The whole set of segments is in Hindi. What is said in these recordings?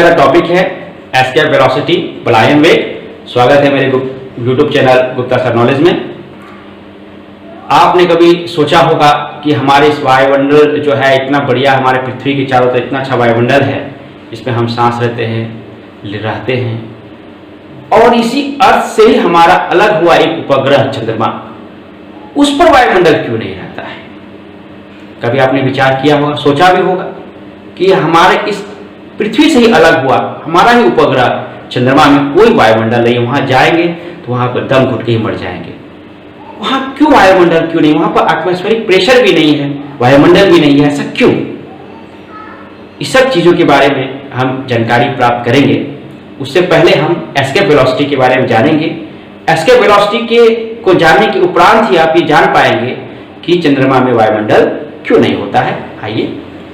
मेरा टॉपिक है एस्केप वेलोसिटी पलायन वेग। स्वागत है मेरे YouTube channel Gupta sir knowledge में। आपने कभी सोचा होगा कि हमारे इस वायुमंडल जो है इतना बढ़िया, हमारे पृथ्वी के चारों तरफ इतना अच्छा वायुमंडल है, इसमें हम सांस लेते हैं, रहते हैं, और इसी अर्थ से ही हमारा अलग हुआ एक उपग्रह चंद्रमा, उस पर वायुमंडल क्यों नहीं रहता है? कभी आपने विचार किया होगा, सोचा भी होगा कि हमारे इस पृथ्वी से ही अलग हुआ हमारा ही उपग्रह चंद्रमा में कोई वायुमंडल नहीं, वहां जाएंगे तो वहां पर दम घुट के ही मर जाएंगे। वहां क्यों वायुमंडल क्यों नहीं? वहां पर एटमॉस्फेरिक प्रेशर भी नहीं है, वायुमंडल भी नहीं है, ऐसा क्यों? इस सब चीजों के बारे में हम जानकारी प्राप्त करेंगे। उससे पहले हम एस्केप वेलोसिटी के बारे में जानेंगे। एस्केप वेलोसिटी के को जानने के उपरांत ही आप ये जान पाएंगे कि चंद्रमा में वायुमंडल क्यों नहीं होता है। आइए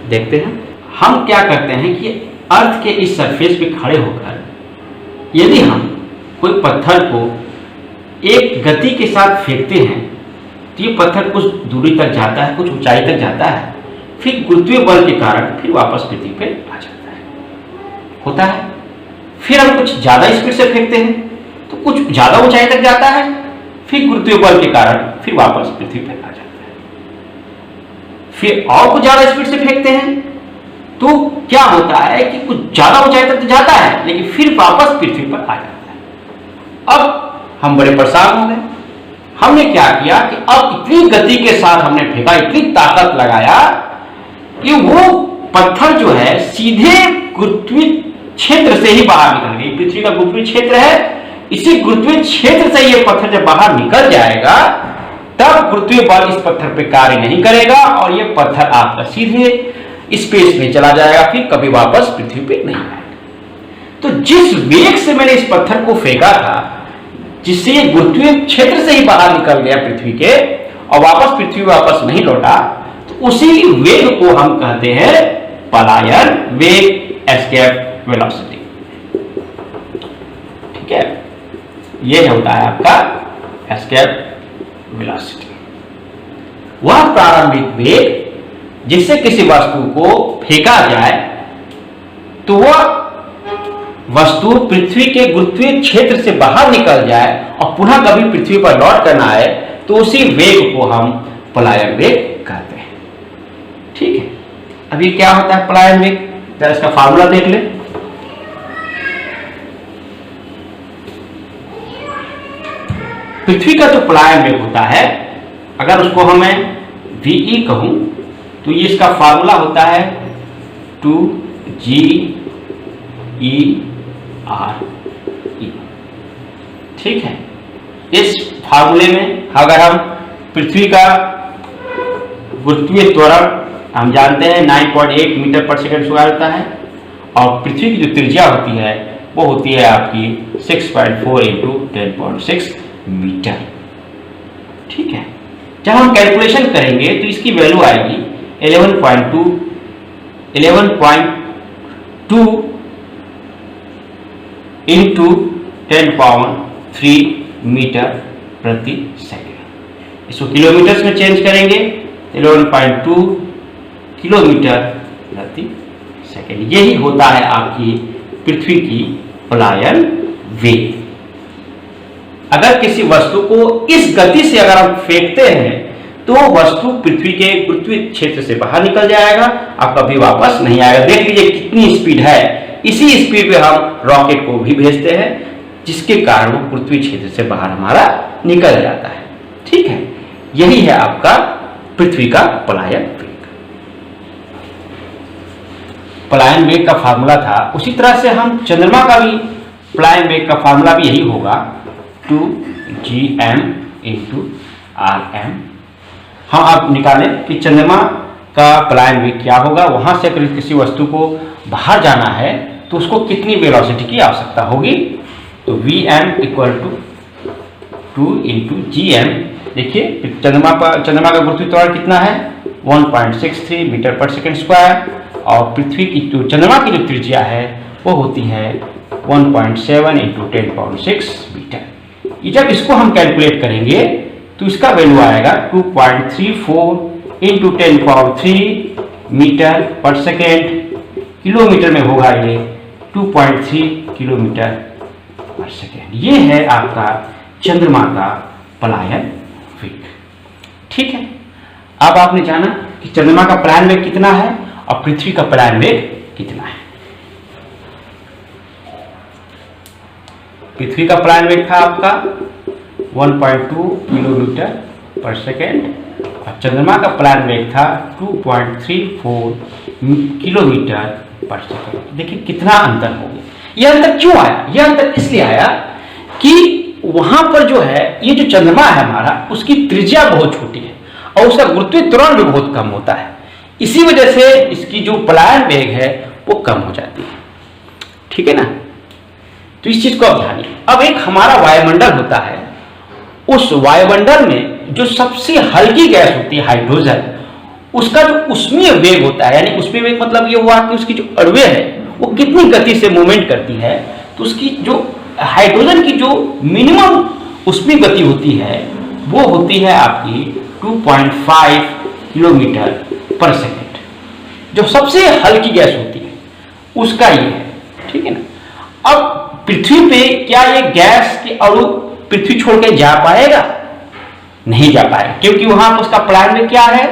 देखते हैं। हम क्या करते हैं कि अर्थ के इस सरफेस पे खड़े होकर यदि हम कोई पत्थर को एक गति के साथ फेंकते हैं तो ये पत्थर कुछ दूरी तक जाता है, कुछ ऊंचाई तक जाता है, फिर गुरुत्वीय बल के कारण फिर वापस पृथ्वी पे आ जाता है, होता है। फिर हम कुछ ज्यादा स्पीड से फेंकते हैं तो कुछ ज्यादा ऊंचाई तक जाता है, फिर गुरुत्वीय बल के कारण फिर वापस पृथ्वी पे आ जाता है। फिर और कुछ ज्यादा स्पीड से फेंकते हैं तो क्या होता है कि कुछ ज्यादा ऊंचाई तक तो जाता है लेकिन फिर वापस पृथ्वी पर आ जाता है। अब हम बड़े परेशान हो गए। हमने क्या किया कि अब इतनी गति के साथ हमने फेंका, इतनी ताकत लगाया कि वो पत्थर जो है सीधे गुरुत्वीय क्षेत्र से ही बाहर निकल गई। पृथ्वी का गुरुत्वीय क्षेत्र है, इसी गुरुत्वीय क्षेत्र से ये पत्थर जब बाहर निकल जाएगा तब गुरुत्वीय बल इस पत्थर पे कार्य नहीं करेगा और ये पत्थर आपका सीधे स्पेस में चला जाएगा, फिर कभी वापस पृथ्वी पे नहीं आएगा। तो जिस वेग से मैंने इस पत्थर को फेंका था, जिससे ये गुरुत्वीय क्षेत्र से ही बाहर निकल गया पृथ्वी के और वापस पृथ्वी वापस नहीं लौटा, तो उसी वेग को हम कहते हैं पलायन वेग, एस्केप वेलोसिटी। ठीक है, ये होता है आपका एस्केप वेलोसिटी। वह प्रारंभिक वेग जिससे किसी वस्तु को फेंका जाए तो वह वस्तु पृथ्वी के गुरुत्वीय क्षेत्र से बाहर निकल जाए और पुनः कभी पृथ्वी पर लौट कर आए, तो उसी वेग को हम पलायन वेग कहते हैं। ठीक है, अभी क्या होता है पलायन वेग, जरा इसका फार्मूला देख ले। पृथ्वी का जो पलायन वेग होता है, अगर उसको हमें वी कहूं तो ये इसका फार्मूला होता है 2GeRE। ठीक है, इस फार्मूले में अगर हम पृथ्वी का गुरुत्वीय त्वरण हम जानते हैं 9.8 मीटर पर सेकंड स्क्वायर होता है और पृथ्वी की जो त्रिज्या होती है वो होती है आपकी 6.4 × 10.6 मीटर। ठीक है, जब हम कैलकुलेशन करेंगे तो इसकी वैल्यू आएगी 11.2 × 10³ मीटर प्रति सेकेंड। इसको किलोमीटर में चेंज करेंगे 11.2 किलोमीटर प्रति सेकेंड। यही होता है आपकी पृथ्वी की पलायन वेग। अगर किसी वस्तु को इस गति से अगर हम फेंकते हैं तो वस्तु पृथ्वी के गुरुत्वीय क्षेत्र से बाहर निकल जाएगा और कभी वापस नहीं आएगा। देख लीजिए कितनी स्पीड है। इसी स्पीड पे हम रॉकेट को भी भेजते हैं जिसके कारण वो पृथ्वी क्षेत्र से बाहर हमारा निकल जाता है। ठीक है, यही है आपका पृथ्वी का पलायन वेग। पलायन वेग का फार्मूला था। उसी तरह से हम चंद्रमा का भी पलायन वेग का फार्मूला भी यही होगा 2Gm × Rm। हम आप निकालें कि चंद्रमा का पलायन वेग क्या होगा। वहां से अगर किसी वस्तु को बाहर जाना है तो उसको कितनी वेलोसिटी की आवश्यकता होगी, तो Vm = 2 × Gm। देखिए चंद्रमा का गुरुत्वीय त्वरण कितना है 1.63 मीटर पर सेकंड स्क्वायर और पृथ्वी की जो चंद्रमा की जो त्रिज्या है वो होती है 1.7 × 10⁶ मीटर। जब इसको हम कैलकुलेट करेंगे तो इसका वैल्यू आएगा 2.34 × 10³ मीटर पर सेकेंड। किलोमीटर में होगा ये 2.3 किलोमीटर पर सेकेंड। ये है आपका चंद्रमा का पलायन वेग। ठीक है, अब आपने जाना कि चंद्रमा का पलायन वेग कितना है और पृथ्वी का पलायन वेग कितना है। पृथ्वी का पलायन वेग था आपका 1.2 किलोमीटर पर सेकेंड और चंद्रमा का पलायन वेग था 2.34 किलोमीटर पर सेकेंड। देखिए कितना अंतर हो गया। यह अंतर क्यों आया? यह अंतर इसलिए आया कि वहां पर जो है ये जो चंद्रमा है हमारा, उसकी त्रिज्या बहुत छोटी है और उसका गुरुत्वीय त्वरण भी बहुत कम होता है। इसी वजह से इसकी जो पलायन वेग है वो कम हो जाती है। ठीक है ना, तो इस चीज को अब ध्यान। अब एक हमारा वायुमंडल होता है, उस वायुमंडल में जो सबसे हल्की गैस होती है हाइड्रोजन, उसका जो ऊष्मीय वेग होता है, यानी ऊष्मीय वेग मतलब ये हुआ कि उसकी जो अणुएं है वो कितनी गति से मूवमेंट करती है, तो उसकी जो हाइड्रोजन की जो मिनिमम ऊष्मीय गति होती है वो होती है आपकी 2.5 किलोमीटर पर सेकेंड। जो सबसे हल्की गैस होती है उसका ये है। ठीक है ना। अब पृथ्वी पे क्या ये गैस के अणु पृथ्वी छोड़ के जा पाएगा? नहीं जा पाएगा, क्योंकि वहां पर उसका पलायन में क्या है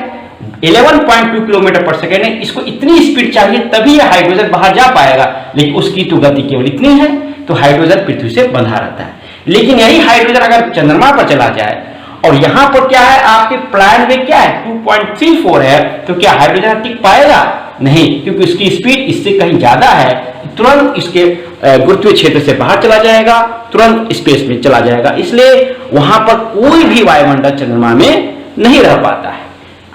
11.2 किलोमीटर पर सेकेंड है। इसको इतनी स्पीड चाहिए तभी यह हाइड्रोजन बाहर जा पाएगा, लेकिन उसकी तो गति केवल इतनी है, तो हाइड्रोजन पृथ्वी से बंधा रहता है। लेकिन यही हाइड्रोजन अगर चंद्रमा पर चला जाए और यहां पर क्या है आपके पलायन में क्या है 2.34 है, तो क्या हाइड्रोजन टिक पाएगा? नहीं, क्योंकि उसकी स्पीड इससे कहीं ज्यादा है, तुरंत इसके गुरुत्वीय क्षेत्र से बाहर चला जाएगा, तुरंत स्पेस में चला जाएगा। इसलिए वहां पर कोई भी वायुमंडल चंद्रमा में नहीं रह पाता है।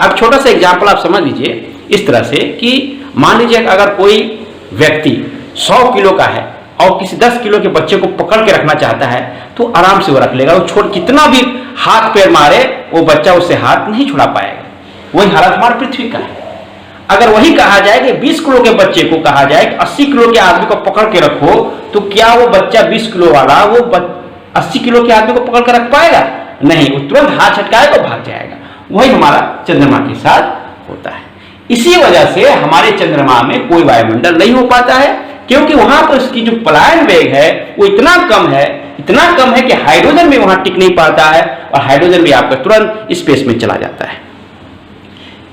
अब छोटा सा एग्जाम्पल आप समझ लीजिए इस तरह से कि मान लीजिए अगर कोई व्यक्ति 100 किलो का है और किसी 10 किलो के बच्चे को पकड़ के रखना चाहता है तो आराम से वो रख लेगा। वो छोड़ कितना भी हाथ पैर मारे वो बच्चा उससे हाथ नहीं छुड़ा पाएगा। वही हालत हमारे पृथ्वी का है। अगर वही कहा जाए कि 20 किलो के बच्चे को कहा जाए कि 80 किलो के आदमी को पकड़ के रखो, तो क्या वो बच्चा 20 किलो वाला वो 80 किलो के आदमी को पकड़ कर रख पाएगा? नहीं, वो तुरंत हाथ छटकाएगा तो भाग जाएगा। वही हमारा चंद्रमा के साथ होता है। इसी वजह से हमारे चंद्रमा में कोई वायुमंडल नहीं हो पाता है, क्योंकि वहां पर इसकी जो पलायन वेग है वो इतना कम है कि हाइड्रोजन भी वहां टिक नहीं पाता है और हाइड्रोजन भी आपका तुरंत स्पेस में चला जाता है।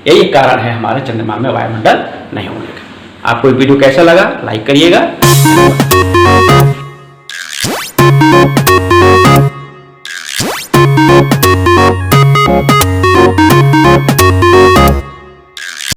यही कारण है हमारे चंद्रमा में वायुमंडल नहीं होने का। आपको वीडियो कैसा लगा लाइक करिएगा।